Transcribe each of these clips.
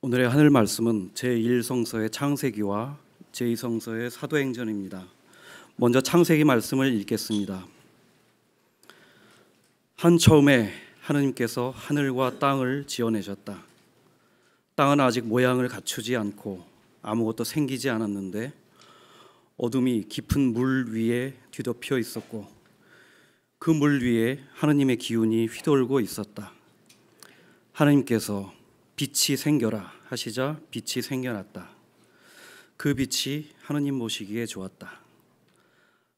오늘의 하늘 말씀은 제1성서의 창세기와 제2성서의 사도행전입니다. 먼저 창세기 말씀을 읽겠습니다. 한 처음에 하느님께서 하늘과 땅을 지어내셨다. 땅은 아직 모양을 갖추지 않고 아무것도 생기지 않았는데 어둠이 깊은 물 위에 뒤덮여 있었고 그 물 위에 하느님의 기운이 휘돌고 있었다. 하느님께서 빛이 생겨라 하시자 빛이 생겨났다. 그 빛이 하느님 보시기에 좋았다.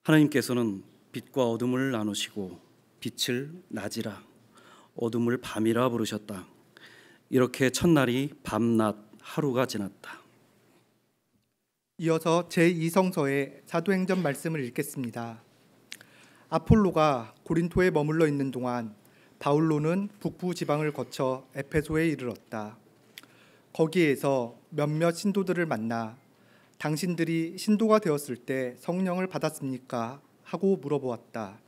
하느님께서는 빛과 어둠을 나누시고 빛을 낮이라 어둠을 밤이라 부르셨다. 이렇게 첫날이 밤낮 하루가 지났다. 이어서 제2성서의 사도행전 말씀을 읽겠습니다. 아폴로가 고린토에 머물러 있는 동안 바울로는 북부 지방을 거쳐 에페소에 이르렀다. 거기에서 몇몇 신도들을 만나 당신들이 신도가 되었을 때 성령을 받았습니까? 하고 물어보았다.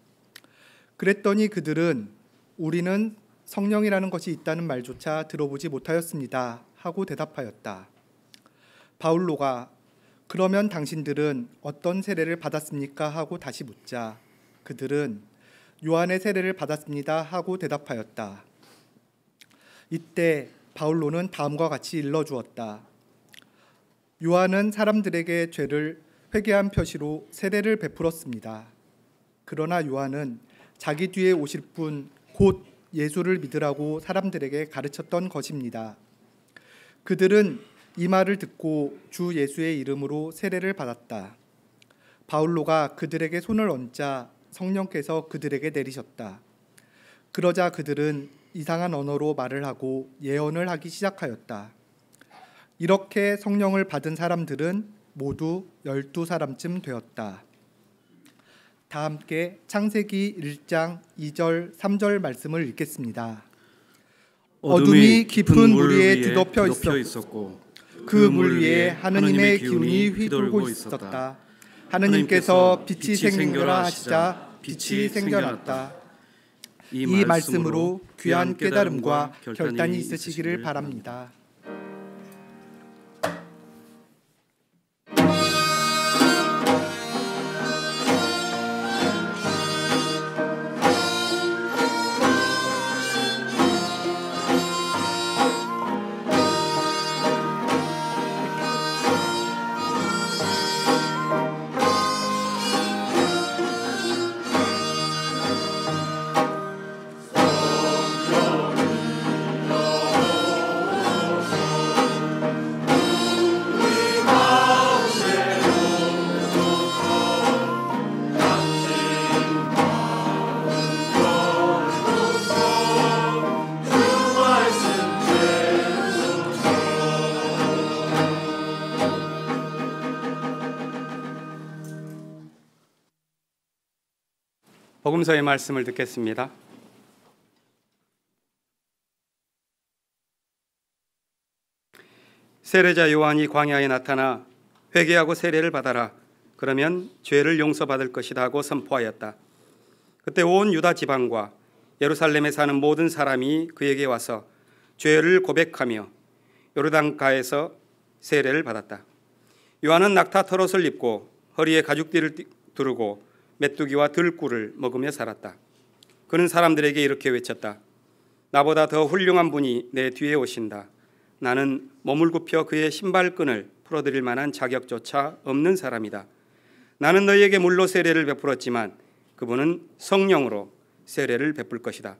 그랬더니 그들은 우리는 성령이라는 것이 있다는 말조차 들어보지 못하였습니다. 하고 대답하였다. 바울로가 그러면 당신들은 어떤 세례를 받았습니까? 하고 다시 묻자 그들은 요한의 세례를 받았습니다. 하고 대답하였다. 이때 바울로는 다음과 같이 일러주었다. 요한은 사람들에게 죄를 회개한 표시로 세례를 베풀었습니다. 그러나 요한은 자기 뒤에 오실 분 곧 예수를 믿으라고 사람들에게 가르쳤던 것입니다. 그들은 이 말을 듣고 주 예수의 이름으로 세례를 받았다. 바울로가 그들에게 손을 얹자 성령께서 그들에게 내리셨다. 그러자 그들은 이상한 언어로 말을 하고 예언을 하기 시작하였다. 이렇게 성령을 받은 사람들은 모두 12사람쯤 되었다. 다 함께 창세기 1장 2절 3절 말씀을 읽겠습니다. 어둠이 깊은 물 위에 뒤덮여 있었고 그 물 위에 하느님의 기운이 휘돌고 있었다. 하느님께서 빛이 생겨라 하시자 빛이 생겨났다. 이 말씀으로 귀한 깨달음과 결단이 있으시기를 바랍니다. 복음서의 말씀을 듣겠습니다. 세례자 요한이 광야에 나타나 회개하고 세례를 받아라. 그러면 죄를 용서받을 것이다 하고 선포하였다. 그때 온 유다 지방과 예루살렘에 사는 모든 사람이 그에게 와서 죄를 고백하며 요르단가에서 세례를 받았다. 요한은 낙타 털옷을 입고 허리에 가죽띠를 두르고 메뚜기와 들꿀을 먹으며 살았다. 그는 사람들에게 이렇게 외쳤다. 나보다 더 훌륭한 분이 내 뒤에 오신다. 나는 몸을 굽혀 그의 신발끈을 풀어드릴 만한 자격조차 없는 사람이다. 나는 너희에게 물로 세례를 베풀었지만 그분은 성령으로 세례를 베풀 것이다.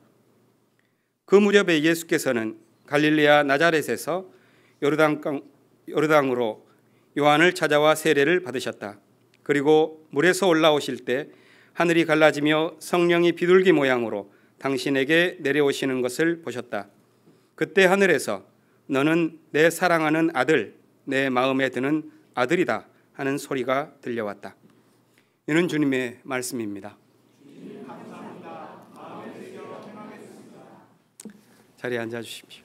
그 무렵에 예수께서는 갈릴레아 나자렛에서 요르단으로 요한을 찾아와 세례를 받으셨다. 그리고 물에서 올라오실 때 하늘이 갈라지며 성령이 비둘기 모양으로 당신에게 내려오시는 것을 보셨다. 그때 하늘에서 너는 내 사랑하는 아들, 내 마음에 드는 아들이다 하는 소리가 들려왔다. 이는 주님의 말씀입니다. 자리에 앉아 주십시오.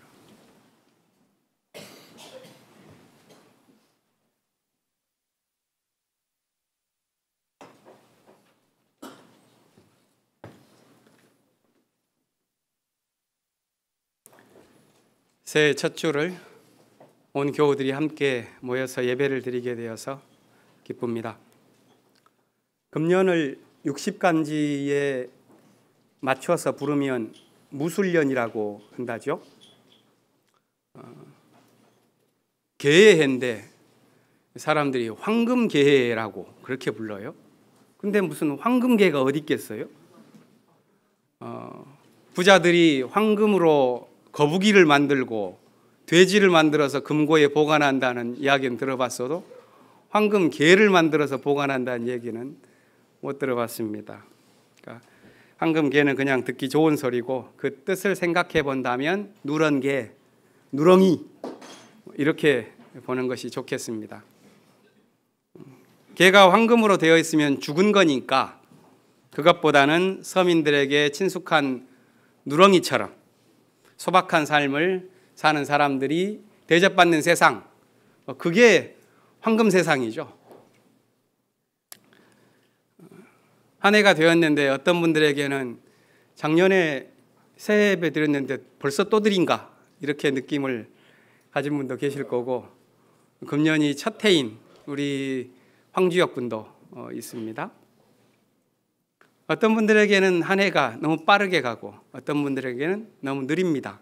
새해 첫 주를 온 교우들이 함께 모여서 예배를 드리게 되어서 기쁩니다. 금년을 60간지에 맞춰서 부르면 무술년이라고 한다죠. 개해인데 사람들이 황금개해라고 그렇게 불러요. 근데 무슨 황금개가 어디 있겠어요? 부자들이 황금으로 거북이를 만들고 돼지를 만들어서 금고에 보관한다는 이야기는 들어봤어도 황금개를 만들어서 보관한다는 얘기는 못 들어봤습니다. 그러니까 황금개는 그냥 듣기 좋은 소리고 그 뜻을 생각해 본다면 누런개, 누렁이 이렇게 보는 것이 좋겠습니다. 개가 황금으로 되어 있으면 죽은 거니까 그것보다는 서민들에게 친숙한 누렁이처럼 소박한 삶을 사는 사람들이 대접받는 세상, 그게 황금 세상이죠. 한 해가 되었는데 어떤 분들에게는 작년에 새 예배 드렸는데 벌써 또 드린가 이렇게 느낌을 가진 분도 계실 거고, 금년이 첫 해인 우리 황주혁 군도 있습니다. 어떤 분들에게는 한 해가 너무 빠르게 가고 어떤 분들에게는 너무 느립니다.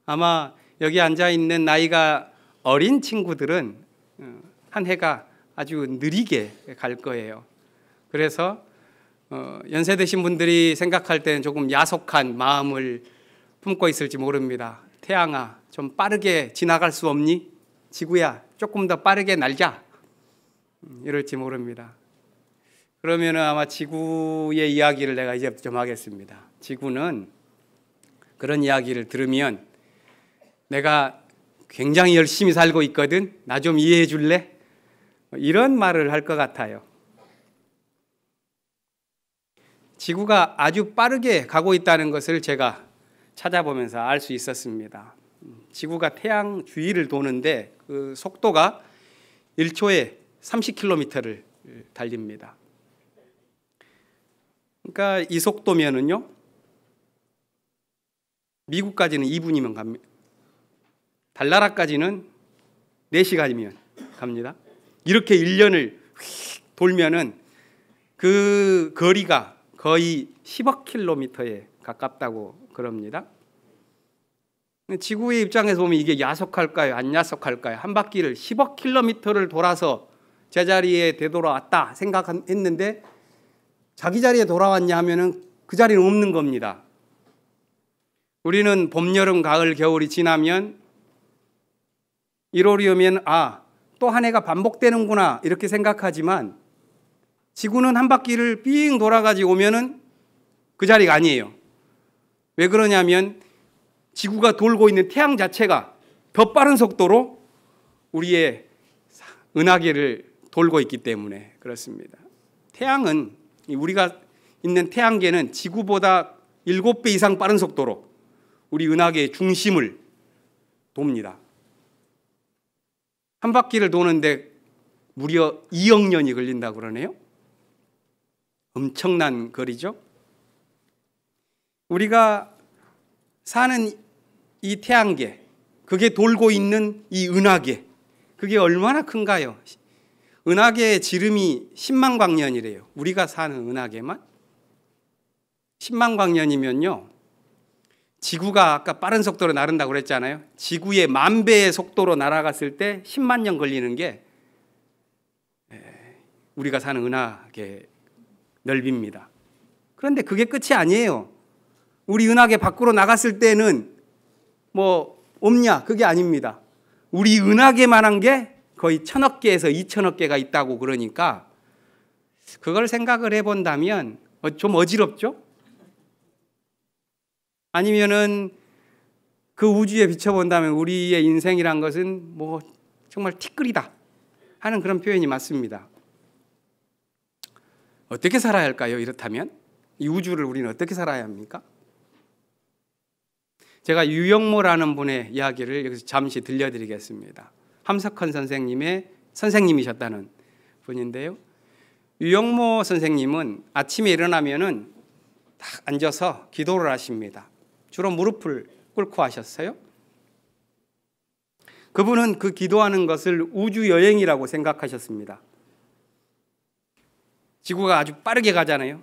아마 여기 앉아있는 나이가 어린 친구들은 한 해가 아주 느리게 갈 거예요. 그래서 연세 드신 분들이 생각할 때는 조금 야속한 마음을 품고 있을지 모릅니다. 태양아, 좀 빠르게 지나갈 수 없니? 지구야, 조금 더 빠르게 날자. 이럴지 모릅니다. 그러면 아마 지구의 이야기를 내가 이제 좀 하겠습니다. 지구는 그런 이야기를 들으면 내가 굉장히 열심히 살고 있거든, 나 좀 이해해 줄래? 이런 말을 할 것 같아요. 지구가 아주 빠르게 가고 있다는 것을 제가 찾아보면서 알 수 있었습니다. 지구가 태양 주위를 도는데 그 속도가 1초에 30km를 달립니다. 그러니까 이 속도면은요, 미국까지는 2분이면 갑니다. 달나라까지는 4시간이면 갑니다. 이렇게 1년을 휙 돌면은 그 거리가 거의 10억 킬로미터에 가깝다고 그럽니다. 지구의 입장에서 보면 이게 야속할까요? 안 야속할까요? 한 바퀴를 10억 킬로미터를 돌아서 제자리에 되돌아왔다 생각했는데 자기 자리에 돌아왔냐 하면은 그 자리는 없는 겁니다. 우리는 봄, 여름, 가을, 겨울이 지나면 1월이 오면 또 한 해가 반복되는구나 이렇게 생각하지만 지구는 한 바퀴를 삥 돌아가지고 오면은 그 자리가 아니에요. 왜 그러냐면 지구가 돌고 있는 태양 자체가 더 빠른 속도로 우리의 은하계를 돌고 있기 때문에 그렇습니다. 태양은, 우리가 있는 태양계는 지구보다 7배 이상 빠른 속도로 우리 은하계의 중심을 돕니다. 한 바퀴를 도는데 무려 2억 년이 걸린다고 그러네요. 엄청난 거리죠. 우리가 사는 이 태양계, 그게 돌고 있는 이 은하계, 그게 얼마나 큰가요? 은하계의 지름이 10만 광년이래요. 우리가 사는 은하계만 10만 광년이면요, 지구가 아까 빠른 속도로 나른다고 그랬잖아요. 지구의 10,000배의 속도로 날아갔을 때 10만 년 걸리는 게 우리가 사는 은하계 넓이입니다. 그런데 그게 끝이 아니에요. 우리 은하계 밖으로 나갔을 때는 뭐 없냐? 그게 아닙니다. 우리 은하계만한 게 거의 1,000억 개에서 2,000억 개가 있다고 그러니까 그걸 생각을 해본다면 좀 어지럽죠? 아니면은 그 우주에 비춰본다면 우리의 인생이란 것은 뭐 정말 티끌이다 하는 그런 표현이 맞습니다. 어떻게 살아야 할까요? 이렇다면 이 우주를 우리는 어떻게 살아야 합니까? 제가 유영모라는 분의 이야기를 여기서 잠시 들려드리겠습니다. 함석헌 선생님의 선생님이셨다는 분인데요. 유영모 선생님은 아침에 일어나면은 딱 앉아서 기도를 하십니다. 주로 무릎을 꿇고 하셨어요. 그분은 그 기도하는 것을 우주 여행이라고 생각하셨습니다. 지구가 아주 빠르게 가잖아요.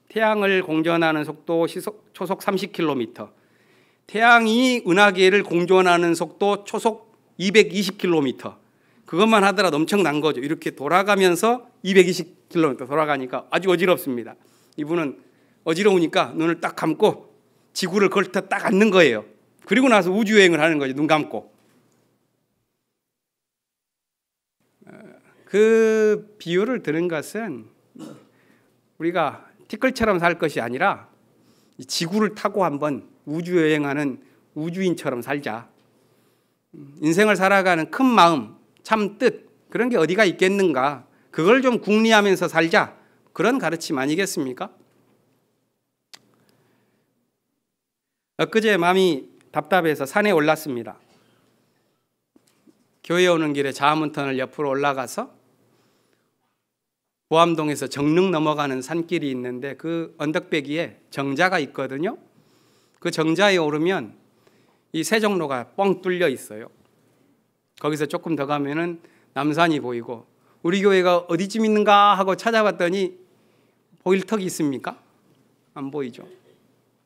태양을 공전하는 속도 초속 30km, 태양이 은하계를 공전하는 속도 초속 220km, 그것만 하더라도 엄청난 거죠. 이렇게 돌아가면서 220km 돌아가니까 아주 어지럽습니다. 이분은 어지러우니까 눈을 딱 감고 지구를 걸터 딱 앉는 거예요. 그리고 나서 우주여행을 하는 거죠. 눈 감고. 그 비유를 들은 것은 우리가 티끌처럼 살 것이 아니라 지구를 타고 한번 우주여행하는 우주인처럼 살자. 인생을 살아가는 큰 마음, 참 뜻, 그런 게 어디가 있겠는가. 그걸 좀 궁리하면서 살자. 그런 가르침 아니겠습니까? 엊그제 마음이 답답해서 산에 올랐습니다. 교회에 오는 길에 자아문터널 옆으로 올라가서 보암동에서 정릉 넘어가는 산길이 있는데 그 언덕배기에 정자가 있거든요. 그 정자에 오르면 이 세종로가 뻥 뚫려 있어요. 거기서 조금 더 가면은 남산이 보이고 우리 교회가 어디쯤 있는가 하고 찾아봤더니 보일 턱이 있습니까? 안 보이죠.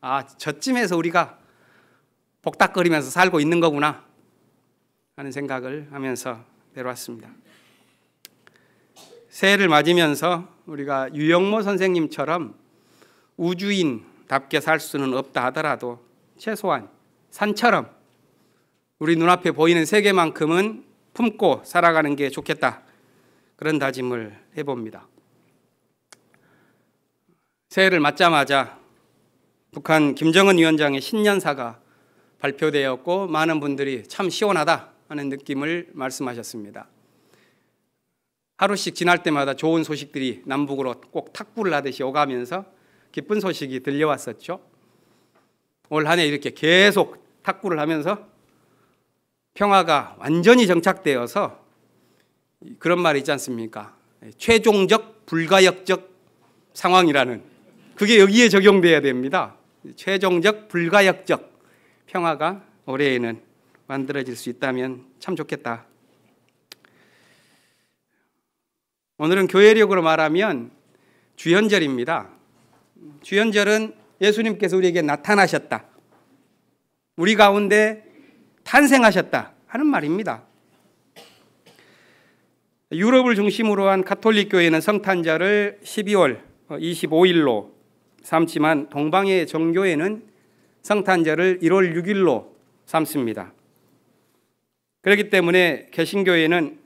아, 저쯤에서 우리가 복닥거리면서 살고 있는 거구나 하는 생각을 하면서 내려왔습니다. 새해를 맞으면서 우리가 유영모 선생님처럼 우주인답게 살 수는 없다 하더라도 최소한 산처럼 우리 눈앞에 보이는 세계만큼은 품고 살아가는 게 좋겠다. 그런 다짐을 해봅니다. 새해를 맞자마자 북한 김정은 위원장의 신년사가 발표되었고 많은 분들이 참 시원하다 하는 느낌을 말씀하셨습니다. 하루씩 지날 때마다 좋은 소식들이 남북으로 꼭 탁구를 하듯이 오가면서 기쁜 소식이 들려왔었죠. 올 한 해 이렇게 계속 탁구를 하면서 평화가 완전히 정착되어서 그런 말이 있지 않습니까? 최종적 불가역적 상황이라는, 그게 여기에 적용돼야 됩니다. 최종적 불가역적 평화가 올해에는 만들어질 수 있다면 참 좋겠다. 오늘은 교회력으로 말하면 주연절입니다. 주연절은 예수님께서 우리에게 나타나셨다, 우리 가운데 탄생하셨다 하는 말입니다. 유럽을 중심으로 한 가톨릭 교회는 성탄절을 12월 25일로 삼지만 동방의 정교회는 성탄절을 1월 6일로 삼습니다. 그렇기 때문에 개신교회는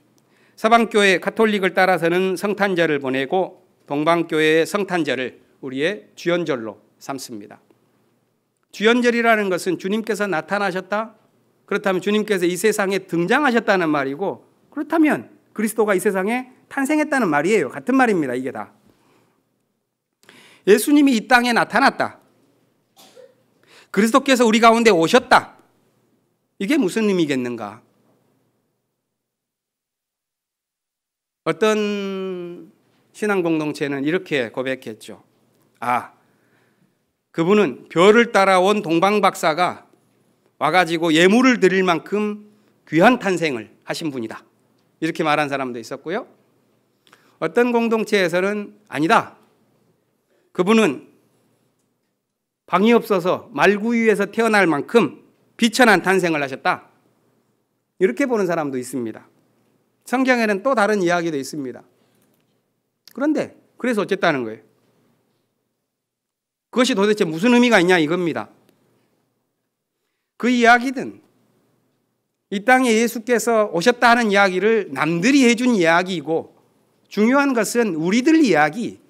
서방교회 가톨릭을 따라서는 성탄절을 보내고 동방교회의 성탄절을 우리의 주연절로 삼습니다. 주연절이라는 것은 주님께서 나타나셨다? 그렇다면 주님께서 이 세상에 등장하셨다는 말이고, 그렇다면 그리스도가 이 세상에 탄생했다는 말이에요. 같은 말입니다. 이게 다. 예수님이 이 땅에 나타났다, 그리스도께서 우리 가운데 오셨다, 이게 무슨 의미겠는가? 어떤 신앙 공동체는 이렇게 고백했죠. 아, 그분은 별을 따라온 동방박사가 와가지고 예물을 드릴 만큼 귀한 탄생을 하신 분이다, 이렇게 말한 사람도 있었고요. 어떤 공동체에서는 아니다, 그분은 방이 없어서 말구유에서 태어날 만큼 비천한 탄생을 하셨다, 이렇게 보는 사람도 있습니다. 성경에는 또 다른 이야기도 있습니다. 그런데 그래서 어쨌다는 거예요? 그것이 도대체 무슨 의미가 있냐 이겁니다. 그 이야기든 이 땅에 예수께서 오셨다 하는 이야기를 남들이 해준 이야기이고, 중요한 것은 우리들 이야기,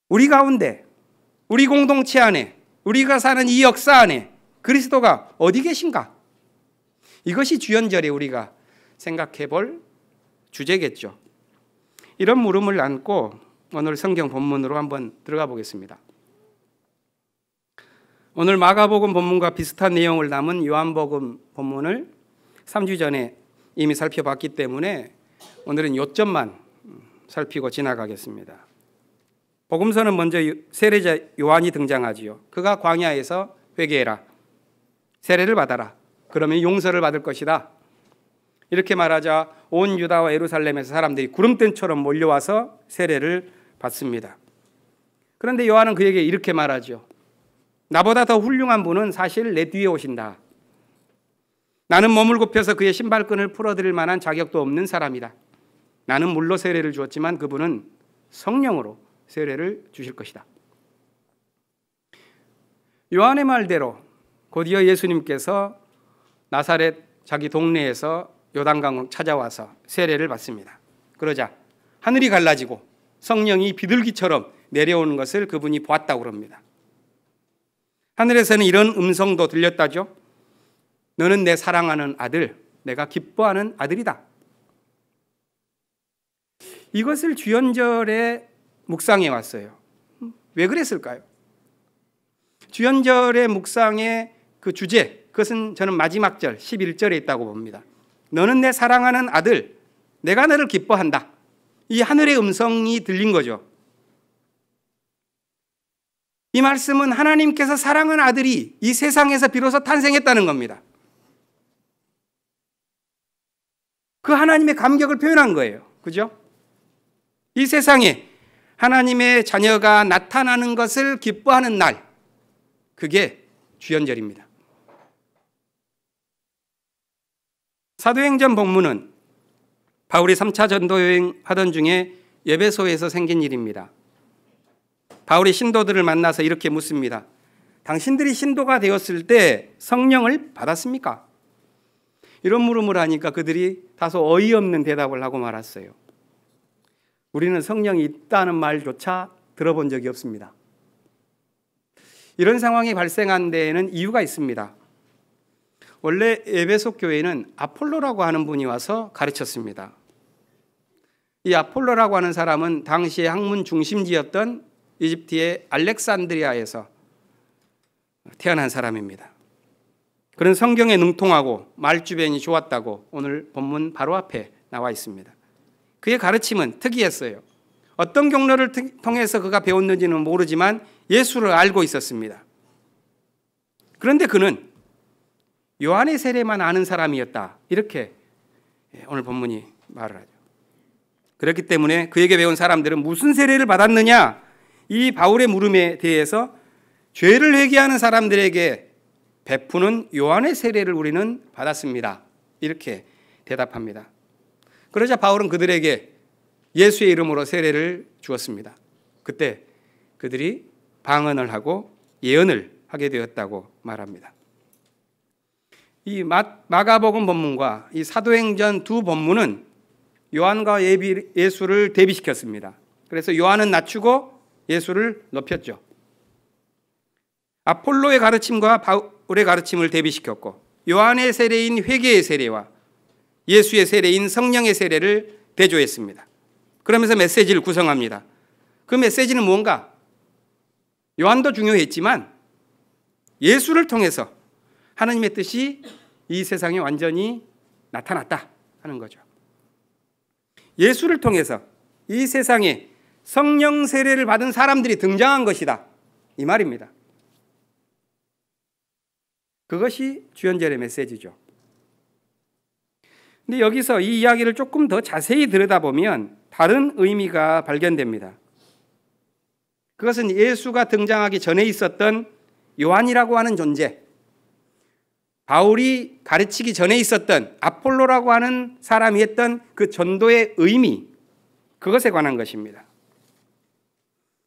우리 가운데, 우리 공동체 안에, 우리가 사는 이 역사 안에 그리스도가 어디 계신가? 이것이 주연절에 우리가 생각해 볼 주제겠죠. 이런 물음을 안고 오늘 성경 본문으로 한번 들어가 보겠습니다. 오늘 마가복음 본문과 비슷한 내용을 담은 요한복음 본문을 3주 전에 이미 살펴봤기 때문에 오늘은 요점만 살피고 지나가겠습니다. 복음서는 먼저 세례자 요한이 등장하지요. 그가 광야에서 회개해라, 세례를 받아라. 그러면 용서를 받을 것이다. 이렇게 말하자 온 유다와 예루살렘에서 사람들이 구름대처럼 몰려와서 세례를 받습니다. 그런데 요한은 그에게 이렇게 말하죠. 나보다 더 훌륭한 분은 사실 내 뒤에 오신다. 나는 몸을 굽혀서 그의 신발끈을 풀어드릴 만한 자격도 없는 사람이다. 나는 물로 세례를 주었지만 그분은 성령으로 세례를 주실 것이다. 요한의 말대로 곧이어 예수님께서 나사렛 자기 동네에서 요단강을 찾아와서 세례를 받습니다. 그러자 하늘이 갈라지고 성령이 비둘기처럼 내려오는 것을 그분이 보았다고 합니다. 하늘에서는 이런 음성도 들렸다죠. 너는 내 사랑하는 아들, 내가 기뻐하는 아들이다. 이것을 주연절에 묵상해 왔어요. 왜 그랬을까요? 주연절의 묵상의 그 주제, 그것은 저는 마지막 절 11절에 있다고 봅니다. 너는 내 사랑하는 아들, 내가 너를 기뻐한다. 이 하늘의 음성이 들린 거죠. 이 말씀은 하나님께서 사랑하는 아들이 이 세상에서 비로소 탄생했다는 겁니다. 그 하나님의 감격을 표현한 거예요. 그죠? 이 세상에 하나님의 자녀가 나타나는 것을 기뻐하는 날, 그게 주연절입니다. 사도행전 본문은 바울이 3차 전도 여행하던 중에 에베소에서 생긴 일입니다. 바울이 신도들을 만나서 이렇게 묻습니다. 당신들이 신도가 되었을 때 성령을 받았습니까? 이런 물음을 하니까 그들이 다소 어이없는 대답을 하고 말았어요. 우리는 성령이 있다는 말조차 들어본 적이 없습니다. 이런 상황이 발생한 데에는 이유가 있습니다. 원래 에베소 교회는 아폴로라고 하는 분이 와서 가르쳤습니다. 이 아폴로라고 하는 사람은 당시의 학문 중심지였던 이집트의 알렉산드리아에서 태어난 사람입니다. 그런 성경에 능통하고 말주변이 좋았다고 오늘 본문 바로 앞에 나와 있습니다. 그의 가르침은 특이했어요. 어떤 경로를 통해서 그가 배웠는지는 모르지만 예수를 알고 있었습니다. 그런데 그는 요한의 세례만 아는 사람이었다. 이렇게 오늘 본문이 말을 하죠. 그렇기 때문에 그에게 배운 사람들은 무슨 세례를 받았느냐? 이 바울의 물음에 대해서 죄를 회개하는 사람들에게 베푸는 요한의 세례를 우리는 받았습니다. 이렇게 대답합니다. 그러자 바울은 그들에게 예수의 이름으로 세례를 주었습니다. 그때 그들이 방언을 하고 예언을 하게 되었다고 말합니다. 이 마가복음 본문과 이 사도행전 두 본문은 요한과 예수를 대비시켰습니다. 그래서 요한은 낮추고 예수를 높였죠. 아폴로의 가르침과 바울의 가르침을 대비시켰고 요한의 세례인 회개의 세례와 예수의 세례인 성령의 세례를 대조했습니다. 그러면서 메시지를 구성합니다. 그 메시지는 뭔가? 요한도 중요했지만 예수를 통해서 하나님의 뜻이 이 세상에 완전히 나타났다 하는 거죠. 예수를 통해서 이 세상에 성령 세례를 받은 사람들이 등장한 것이다. 이 말입니다. 그것이 주연절의 메시지죠. 근데 여기서 이 이야기를 조금 더 자세히 들여다보면 다른 의미가 발견됩니다. 그것은 예수가 등장하기 전에 있었던 요한이라고 하는 존재, 바울이 가르치기 전에 있었던 아폴로라고 하는 사람이 했던 그 전도의 의미, 그것에 관한 것입니다.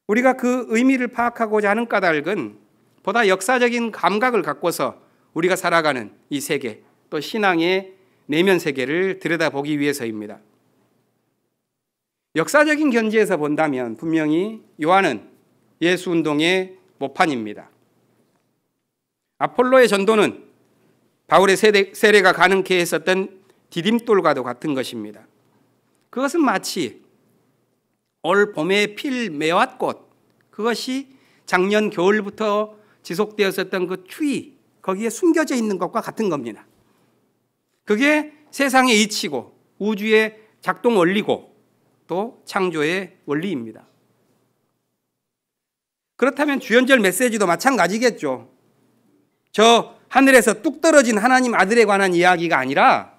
우리가 그 의미를 파악하고자 하는 까닭은 보다 역사적인 감각을 갖고서 우리가 살아가는 이 세계, 또 신앙의 내면 세계를 들여다보기 위해서입니다. 역사적인 견지에서 본다면 분명히 요한은 예수 운동의 모판입니다. 아폴로의 전도는 바울의 세례가 가능케 했었던 디딤돌과도 같은 것입니다. 그것은 마치 올 봄에 필 매화꽃, 그것이 작년 겨울부터 지속되었었던 그 추위, 거기에 숨겨져 있는 것과 같은 겁니다. 그게 세상의 이치고 우주의 작동 원리고 또 창조의 원리입니다. 그렇다면 주연절 메시지도 마찬가지겠죠. 저 하늘에서 뚝 떨어진 하나님 아들에 관한 이야기가 아니라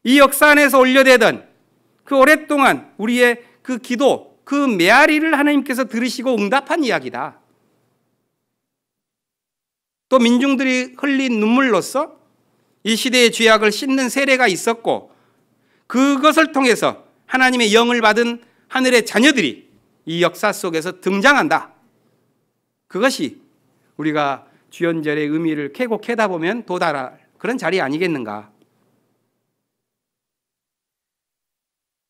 이 역사 안에서 올려대던 그 오랫동안 우리의 그 기도, 그 메아리를 하나님께서 들으시고 응답한 이야기다. 또 민중들이 흘린 눈물로써 이 시대의 죄악을 씻는 세례가 있었고 그것을 통해서 하나님의 영을 받은 하늘의 자녀들이 이 역사 속에서 등장한다. 그것이 우리가 주연절의 의미를 캐고 캐다 보면 도달할 그런 자리 아니겠는가.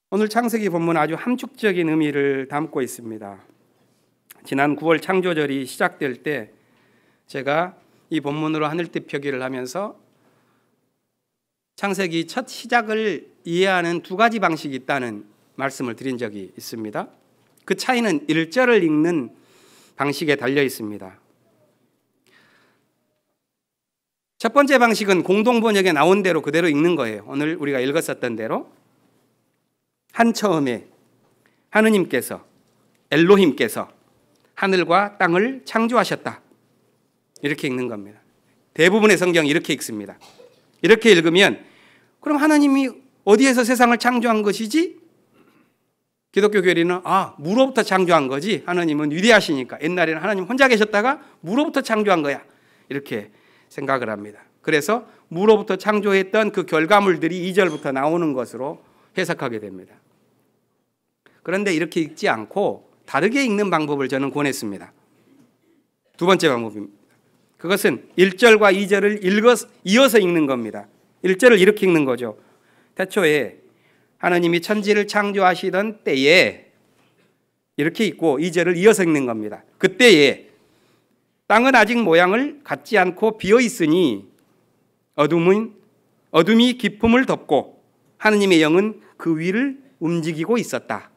오늘 창세기 본문은 아주 함축적인 의미를 담고 있습니다. 지난 9월 창조절이 시작될 때 제가 이 본문으로 하늘빛 표기를 하면서 창세기 첫 시작을 이해하는 두 가지 방식이 있다는 말씀을 드린 적이 있습니다. 그 차이는 1절을 읽는 방식에 달려 있습니다. 첫 번째 방식은 공동번역에 나온 대로 그대로 읽는 거예요. 오늘 우리가 읽었었던 대로 한 처음에 하느님께서 엘로힘께서 하늘과 땅을 창조하셨다. 이렇게 읽는 겁니다. 대부분의 성경이 이렇게 읽습니다. 이렇게 읽으면 그럼 하나님이 어디에서 세상을 창조한 것이지? 기독교 교리는 무로부터 창조한 거지. 하나님은 위대하시니까 옛날에는 하나님 혼자 계셨다가 무로부터 창조한 거야. 이렇게 생각을 합니다. 그래서 무로부터 창조했던 그 결과물들이 2절부터 나오는 것으로 해석하게 됩니다. 그런데 이렇게 읽지 않고 다르게 읽는 방법을 저는 권했습니다. 두 번째 방법입니다. 그것은 1절과 2절을 이어서 읽는 겁니다. 1절을 이렇게 읽는 거죠. 태초에 하나님이 천지를 창조하시던 때에 이렇게 읽고 2절을 이어서 읽는 겁니다. 그때에 땅은 아직 모양을 갖지 않고 비어 있으니 어둠이 깊음을 덮고 하느님의 영은 그 위를 움직이고 있었다.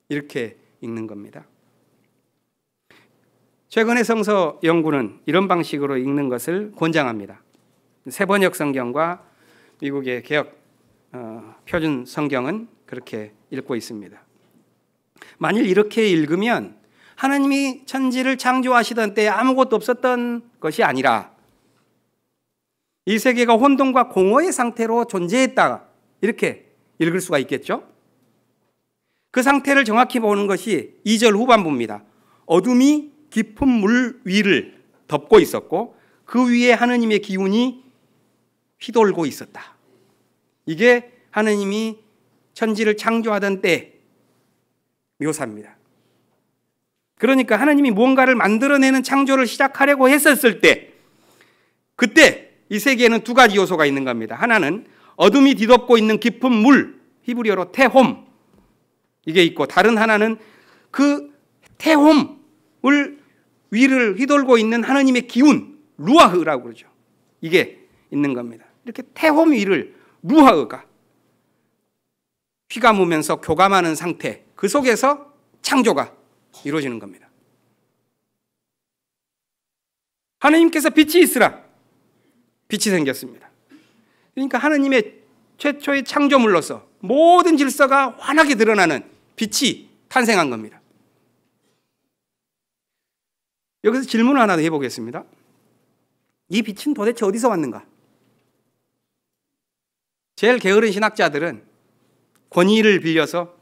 이렇게 읽는 겁니다. 최근의 성서 연구는 이런 방식으로 읽는 것을 권장합니다. 새번역 성경과 미국의 개역 표준 성경은 그렇게 읽고 있습니다. 만일 이렇게 읽으면 하나님이 천지를 창조하시던 때에 아무것도 없었던 것이 아니라 이 세계가 혼돈과 공허의 상태로 존재했다. 이렇게 읽을 수가 있겠죠. 그 상태를 정확히 보는 것이 2절 후반부입니다. 어둠이 깊은 물 위를 덮고 있었고 그 위에 하느님의 기운이 휘돌고 있었다. 이게 하느님이 천지를 창조하던 때 묘사입니다. 그러니까 하나님이 무언가를 만들어내는 창조를 시작하려고 했었을 때 그때 이 세계에는 두 가지 요소가 있는 겁니다. 하나는 어둠이 뒤덮고 있는 깊은 물, 히브리어로 테홈 이게 있고 다른 하나는 그 테홈을 위를 휘돌고 있는 하나님의 기운, 루아흐라고 그러죠. 이게 있는 겁니다. 이렇게 테홈 위를 루아흐가 휘감으면서 교감하는 상태, 그 속에서 창조가 이루어지는 겁니다. 하나님께서 빛이 있으라. 빛이 생겼습니다. 그러니까 하나님의 최초의 창조물로서 모든 질서가 환하게 드러나는 빛이 탄생한 겁니다. 여기서 질문을 하나 더 해보겠습니다. 이 빛은 도대체 어디서 왔는가? 제일 게으른 신학자들은 권위를 빌려서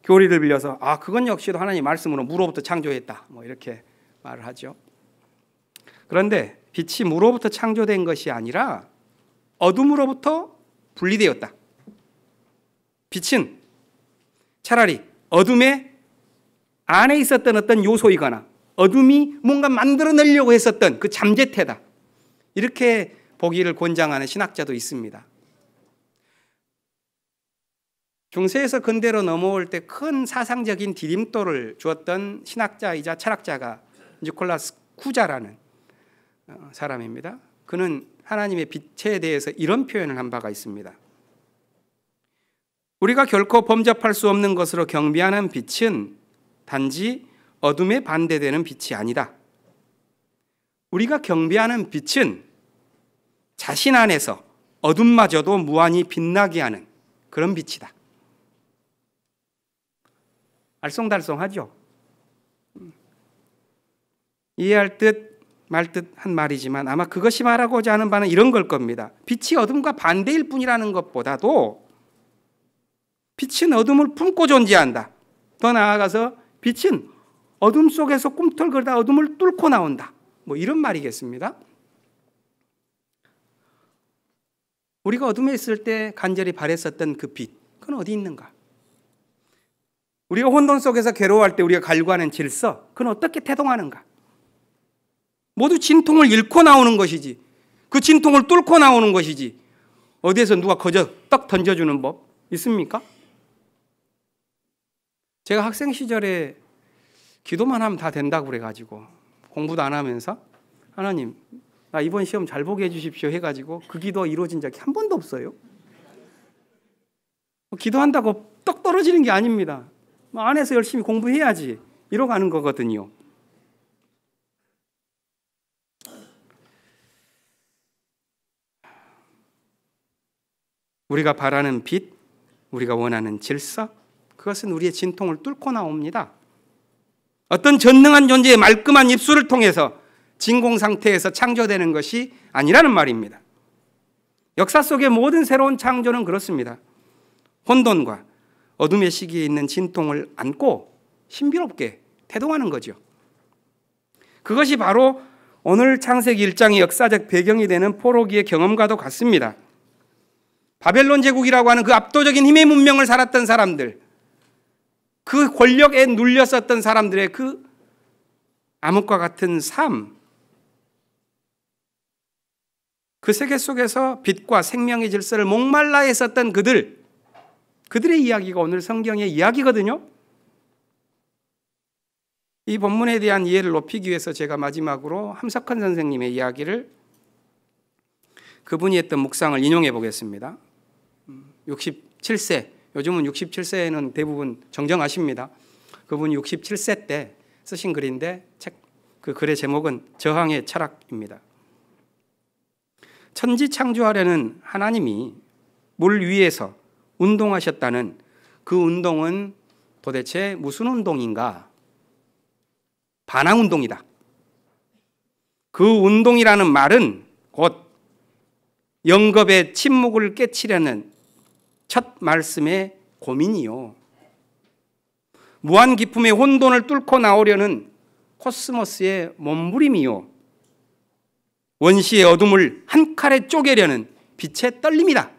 교리를 빌려서 그건 역시도 하나님 말씀으로 무로부터 창조했다. 이렇게 말을 하죠. 그런데 빛이 무로부터 창조된 것이 아니라 어둠으로부터 분리되었다. 빛은 차라리 어둠의 안에 있었던 어떤 요소이거나 어둠이 뭔가 만들어내려고 했었던 그 잠재태다. 이렇게 보기를 권장하는 신학자도 있습니다. 중세에서 근대로 넘어올 때 큰 사상적인 디딤돌을 주었던 신학자이자 철학자가 니콜라스 쿠자라는 사람입니다. 그는 하나님의 빛에 대해서 이런 표현을 한 바가 있습니다. 우리가 결코 범접할 수 없는 것으로 경비하는 빛은 단지 어둠에 반대되는 빛이 아니다. 우리가 경배하는 빛은 자신 안에서 어둠마저도 무한히 빛나게 하는 그런 빛이다. 알쏭달쏭하죠? 이해할 듯 말듯 한 말이지만 아마 그것이 말하고자 하는 바는 이런 걸 겁니다. 빛이 어둠과 반대일 뿐이라는 것보다도 빛은 어둠을 품고 존재한다. 더 나아가서 빛은 어둠 속에서 꿈틀거리다 어둠을 뚫고 나온다. 뭐 이런 말이겠습니다. 우리가 어둠에 있을 때 간절히 바랬었던 그 빛, 그건 어디 있는가? 우리가 혼돈 속에서 괴로워할 때 우리가 갈구하는 질서, 그건 어떻게 태동하는가? 모두 진통을 잃고 나오는 것이지, 그 진통을 뚫고 나오는 것이지, 어디에서 누가 거저 떡 던져주는 법 있습니까? 제가 학생 시절에 기도만 하면 다 된다고 그래가지고 공부도 안 하면서 하나님 나 이번 시험 잘 보게 해주십시오 해가지고 그 기도가 이루어진 적이 한 번도 없어요. 기도한다고 떡 떨어지는 게 아닙니다. 안에서 열심히 공부해야지 이러고 가는 거거든요. 우리가 바라는 빛, 우리가 원하는 질서, 그것은 우리의 진통을 뚫고 나옵니다. 어떤 전능한 존재의 말끔한 입술을 통해서 진공 상태에서 창조되는 것이 아니라는 말입니다. 역사 속의 모든 새로운 창조는 그렇습니다. 혼돈과 어둠의 시기에 있는 진통을 안고 신비롭게 태동하는 거죠. 그것이 바로 오늘 창세기 1장의 역사적 배경이 되는 포로기의 경험과도 같습니다. 바벨론 제국이라고 하는 그 압도적인 힘의 문명을 살았던 사람들, 그 권력에 눌렸었던 사람들의 그 암흑과 같은 삶, 그 세계 속에서 빛과 생명의 질서를 목말라 했었던 그들의 이야기가 오늘 성경의 이야기거든요. 이 본문에 대한 이해를 높이기 위해서 제가 마지막으로 함석헌 선생님의 이야기를, 그분이 했던 묵상을 인용해 보겠습니다. 67세, 요즘은 67세는 대부분 정정하십니다. 그분이 67세 때 쓰신 글인데 그 글의 제목은 저항의 철학입니다. 천지 창조하려는 하나님이 물 위에서 운동하셨다는 그 운동은 도대체 무슨 운동인가? 반항운동이다. 그 운동이라는 말은 곧 영겁의 침묵을 깨치려는 첫 말씀의 고민이요, 무한 기품의 혼돈을 뚫고 나오려는 코스모스의 몸부림이요, 원시의 어둠을 한 칼에 쪼개려는 빛의 떨림이다.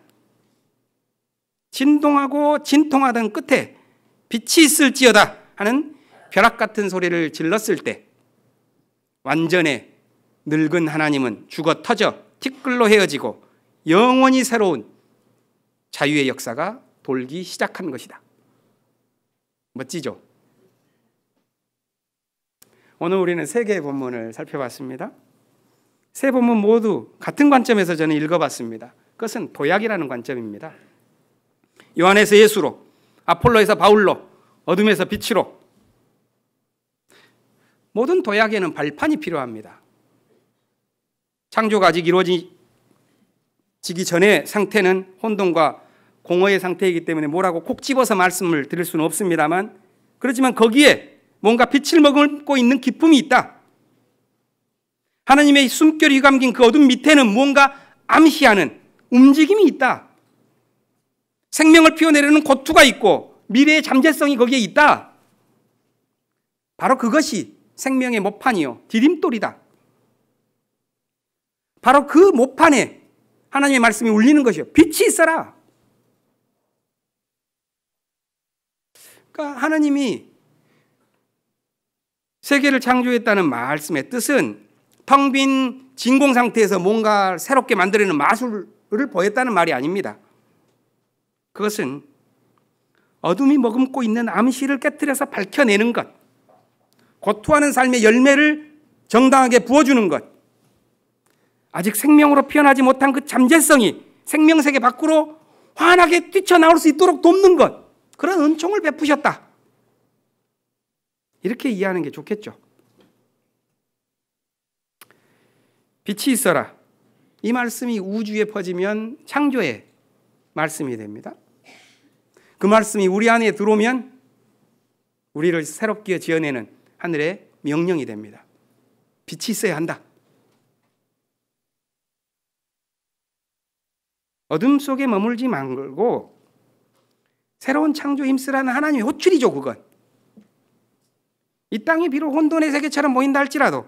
진동하고 진통하던 끝에 빛이 있을지어다 하는 벼락 같은 소리를 질렀을 때 완전히 늙은 하나님은 죽어 터져 티끌로 헤어지고 영원히 새로운 자유의 역사가 돌기 시작한 것이다. 멋지죠? 오늘 우리는 세 개의 본문을 살펴봤습니다. 세 본문 모두 같은 관점에서 저는 읽어봤습니다. 그것은 도약이라는 관점입니다. 요한에서 예수로, 아폴로에서 바울로, 어둠에서 빛으로. 모든 도약에는 발판이 필요합니다. 창조가 아직 이루어지기 전의 상태는 혼돈과 공허의 상태이기 때문에 뭐라고 콕 집어서 말씀을 드릴 수는 없습니다만, 그렇지만 거기에 뭔가 빛을 머금고 있는 기품이 있다. 하나님의 숨결이 감긴 그 어둠 밑에는 무언가 암시하는 움직임이 있다. 생명을 피워내려는 고투가 있고 미래의 잠재성이 거기에 있다. 바로 그것이 생명의 모판이요, 디딤돌이다. 바로 그 모판에 하나님의 말씀이 울리는 것이요, 빛이 있어라. 그러니까 하나님이 세계를 창조했다는 말씀의 뜻은 텅 빈 진공 상태에서 뭔가 새롭게 만들어내는 마술을 보였다는 말이 아닙니다. 그것은 어둠이 머금고 있는 암시를 깨트려서 밝혀내는 것, 고투하는 삶의 열매를 정당하게 부어주는 것, 아직 생명으로 피어나지 못한 그 잠재성이 생명세계 밖으로 환하게 뛰쳐나올 수 있도록 돕는 것, 그런 은총을 베푸셨다. 이렇게 이해하는 게 좋겠죠. 빛이 있어라. 이 말씀이 우주에 퍼지면 창조의 말씀이 됩니다. 그 말씀이 우리 안에 들어오면 우리를 새롭게 지어내는 하늘의 명령이 됩니다. 빛이 있어야 한다. 어둠 속에 머물지 말고 새로운 창조에 힘쓰라는 하나님의 호출이죠. 그건 이 땅이 비록 혼돈의 세계처럼 보인다 할지라도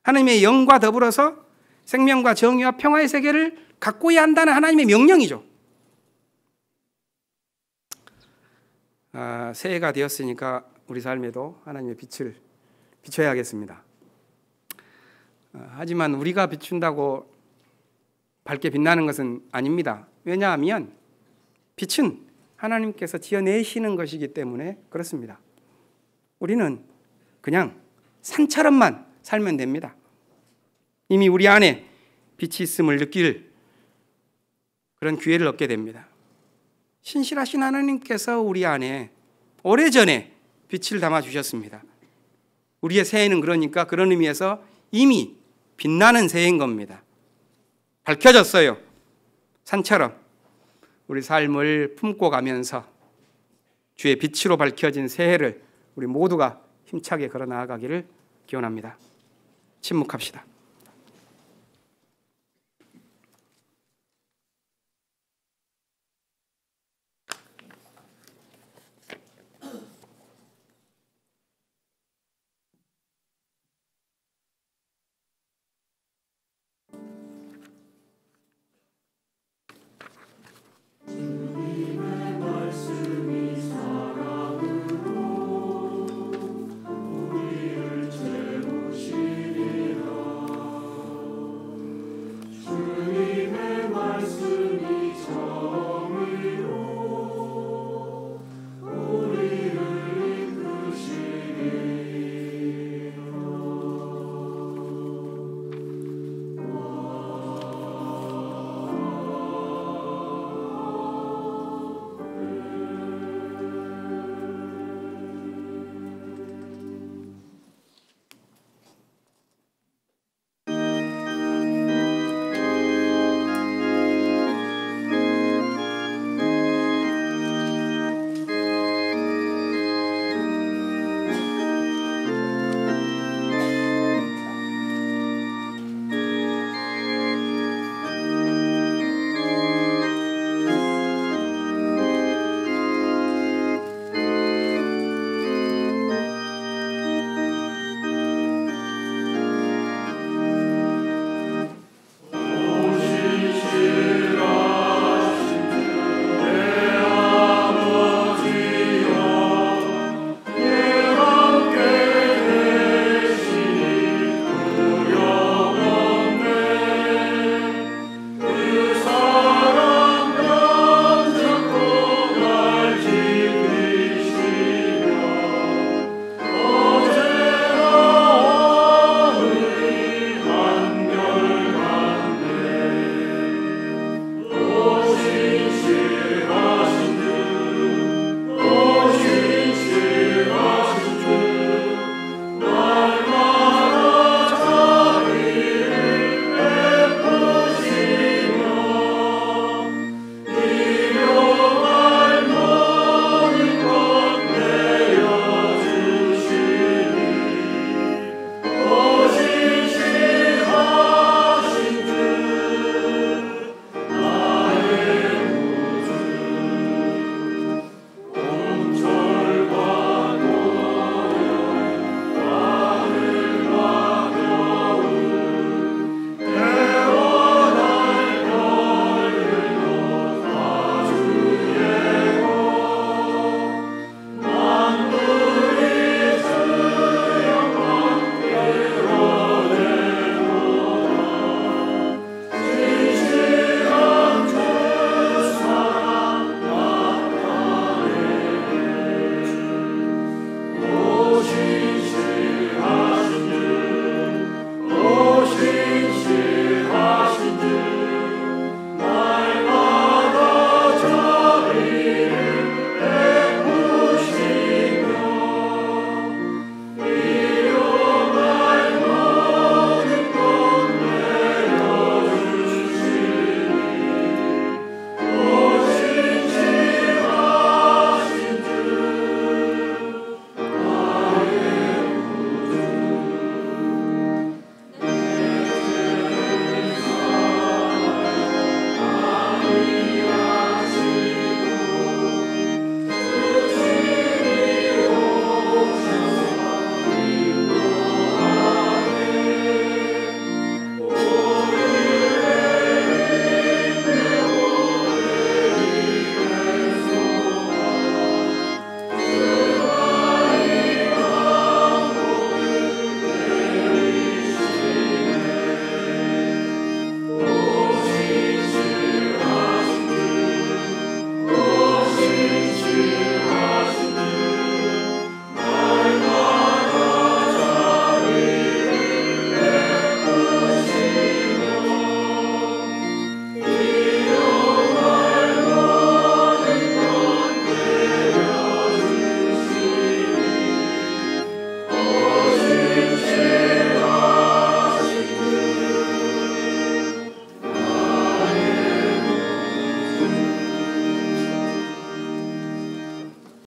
하나님의 영과 더불어서 생명과 정의와 평화의 세계를 가꾸어야 한다는 하나님의 명령이죠. 새해가 되었으니까 우리 삶에도 하나님의 빛을 비춰야겠습니다. 하지만 우리가 비춘다고 밝게 빛나는 것은 아닙니다. 왜냐하면 빛은 하나님께서 지어내시는 것이기 때문에 그렇습니다. 우리는 그냥 산처럼만 살면 됩니다. 이미 우리 안에 빛이 있음을 느낄 그런 기회를 얻게 됩니다. 신실하신 하나님께서 우리 안에 오래전에 빛을 담아주셨습니다. 우리의 새해는 그러니까 그런 의미에서 이미 빛나는 새해인 겁니다. 밝혀졌어요. 산처럼 우리 삶을 품고 가면서 주의 빛으로 밝혀진 새해를 우리 모두가 힘차게 걸어 나아가기를 기원합니다. 침묵합시다.